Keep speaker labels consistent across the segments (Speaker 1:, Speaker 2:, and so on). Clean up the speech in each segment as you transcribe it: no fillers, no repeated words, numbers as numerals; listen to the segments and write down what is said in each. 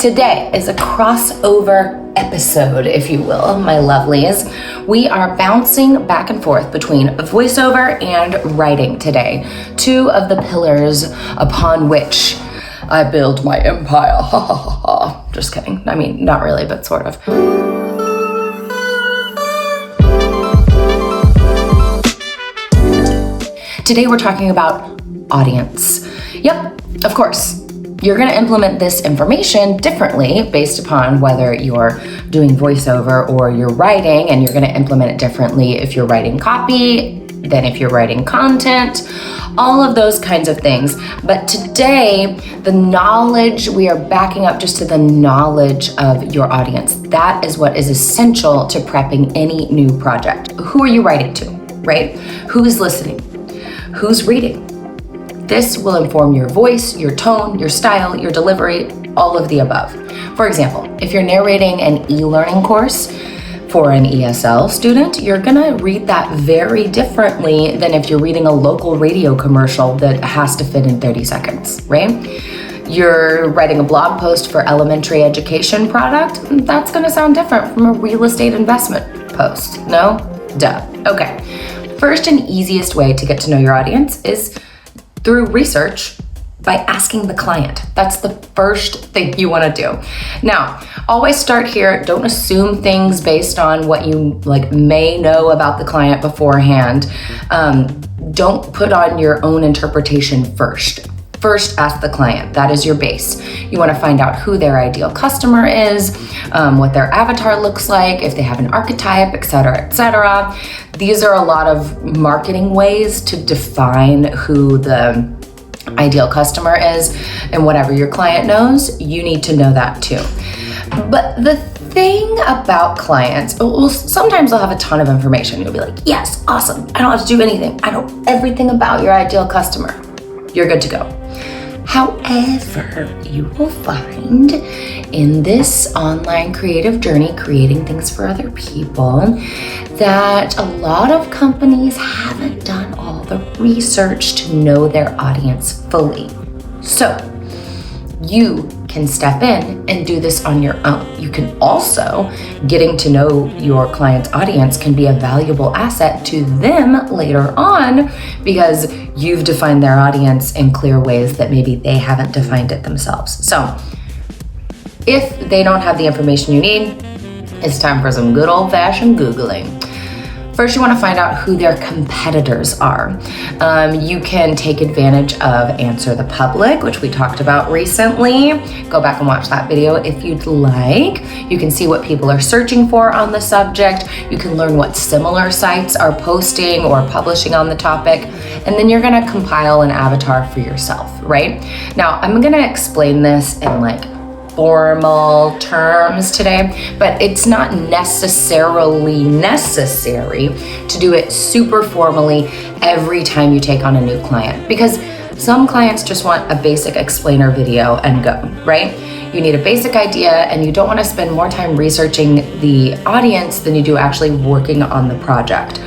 Speaker 1: Today is a crossover episode, if you will, my lovelies. We are bouncing back and forth between voiceover and writing today, two of the pillars upon which I build my empire. Ha ha ha ha. Just kidding. I mean, not really, but sort of. Today we're talking about audience. Yep, of course. You're gonna implement this information differently based upon whether you're doing voiceover or you're writing, and you're gonna implement it differently if you're writing copy than if you're writing content, all of those kinds of things. But today, the knowledge, we are backing up just to the knowledge of your audience. That is what is essential to prepping any new project. Who are you writing to, right? Who's listening? Who's reading? This will inform your voice, your tone, your style, your delivery, all of the above. For example, if you're narrating an e-learning course for an ESL student, you're gonna read that very differently than if you're reading a local radio commercial that has to fit in 30 seconds, right? You're writing a blog post for elementary education product, that's gonna sound different from a real estate investment post, no? Duh, okay. First and easiest way to get to know your audience is through research by asking the client. That's the first thing you wanna do. Now, always start here. Don't assume things based on what you may know about the client beforehand. Don't put on your own interpretation first. First, ask the client. That is your base. You wanna find out who their ideal customer is, what their avatar looks like, if they have an archetype, et cetera, et cetera. These are a lot of marketing ways to define who the ideal customer is, and whatever your client knows, you need to know that too. But the thing about clients, well, sometimes they'll have a ton of information. You'll be like, yes, awesome. I don't have to do anything. I know everything about your ideal customer. You're good to go. However, you will find in this online creative journey, creating things for other people, that a lot of companies haven't done all the research to know their audience fully. So you can step in and do this on your own. You can also, getting to know your client's audience can be a valuable asset to them later on because you've defined their audience in clear ways that maybe they haven't defined it themselves. So if they don't have the information you need, it's time for some good old-fashioned Googling. First, you want to find out who their competitors are. You can take advantage of Answer the Public, which we talked about recently. Go back and watch that video if you'd like. You can see what people are searching for on the subject. You can learn what similar sites are posting or publishing on the topic. And then you're going to compile an avatar for yourself, right? Now, I'm going to explain this in formal terms today, but it's not necessarily necessary to do it super formally every time you take on a new client, because some clients just want a basic explainer video and go, right? You need a basic idea, and you don't want to spend more time researching the audience than you do actually working on the project.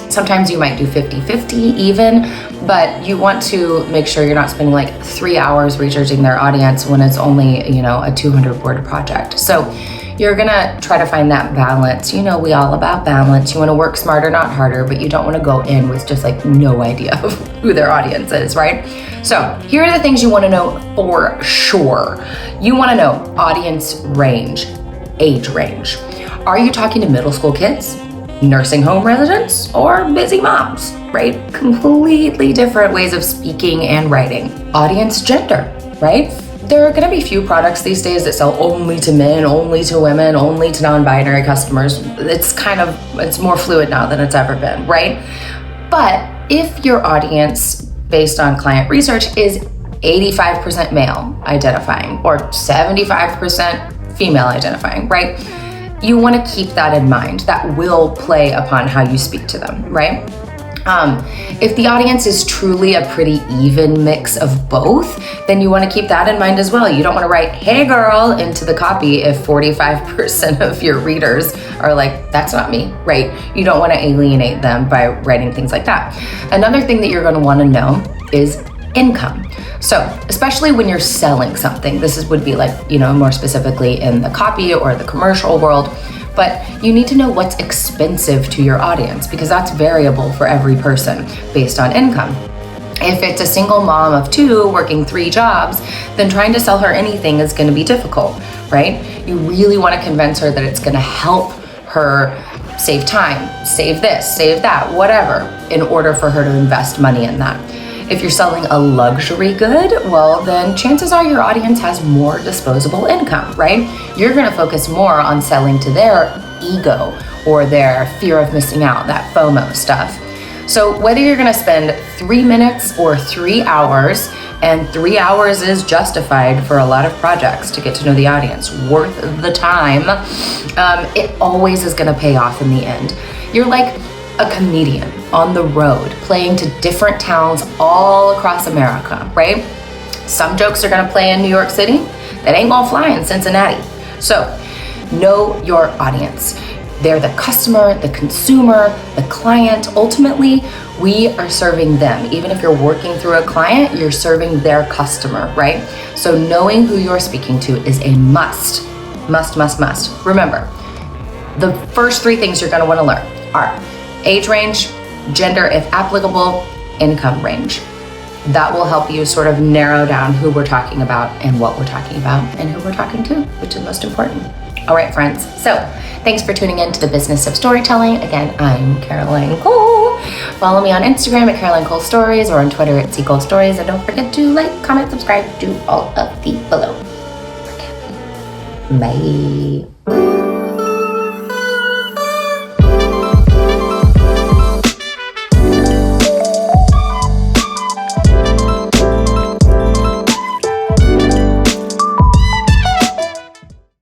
Speaker 1: Sometimes you might do 50-50 even, but you want to make sure you're not spending 3 hours researching their audience when it's only, a 200-word project. So you're gonna try to find that balance. We all about balance. You wanna work smarter, not harder, but you don't wanna go in with just no idea of who their audience is, right? So here are the things you wanna know for sure. You wanna know audience range, age range. Are you talking to middle school kids, nursing home residents, or busy moms, right? Completely different ways of speaking and writing. Audience gender, right? There are gonna be few products these days that sell only to men, only to women, only to non-binary customers. It's more fluid now than it's ever been, right? But if your audience, based on client research, is 85% male identifying or 75% female identifying, right? You want to keep that in mind. That will play upon how you speak to them, right? If the audience is truly a pretty even mix of both, then you want to keep that in mind as well. You don't want to write, "Hey girl," into the copy if 45% of your readers are like, "That's not me," right? You don't want to alienate them by writing things like that. Another thing that you're going to want to know is income. So especially when you're selling something, would be like, more specifically in the copy or the commercial world, but you need to know what's expensive to your audience, because that's variable for every person based on income. If it's a single mom of 2 working 3 jobs, then trying to sell her anything is going to be difficult, right? You really want to convince her that it's going to help her save time, save this, save that, whatever, in order for her to invest money in that. If you're selling a luxury good, well, then chances are your audience has more disposable income, right? You're going to focus more on selling to their ego or their fear of missing out, that FOMO stuff. So whether you're going to spend 3 minutes or 3 hours, and 3 hours is justified for a lot of projects to get to know the audience, worth the time, it always is going to pay off in the end. You're like a comedian on the road, playing to different towns all across America, right? Some jokes are going to play in New York City that ain't going to fly in Cincinnati. So know your audience. They're the customer, the consumer, the client. Ultimately, we are serving them. Even if you're working through a client, you're serving their customer, right? So knowing who you're speaking to is a must. Must. Remember, the first 3 things you're going to want to learn are age range, gender if applicable, income range. That will help you sort of narrow down who we're talking about and what we're talking about and who we're talking to, which is most important. All right, friends. So thanks for tuning in to the Business of Storytelling. Again, I'm Caroline Cole. Follow me on Instagram at Caroline Cole Stories or on Twitter at C Cole Stories. And don't forget to like, comment, subscribe, do all of the below. Bye.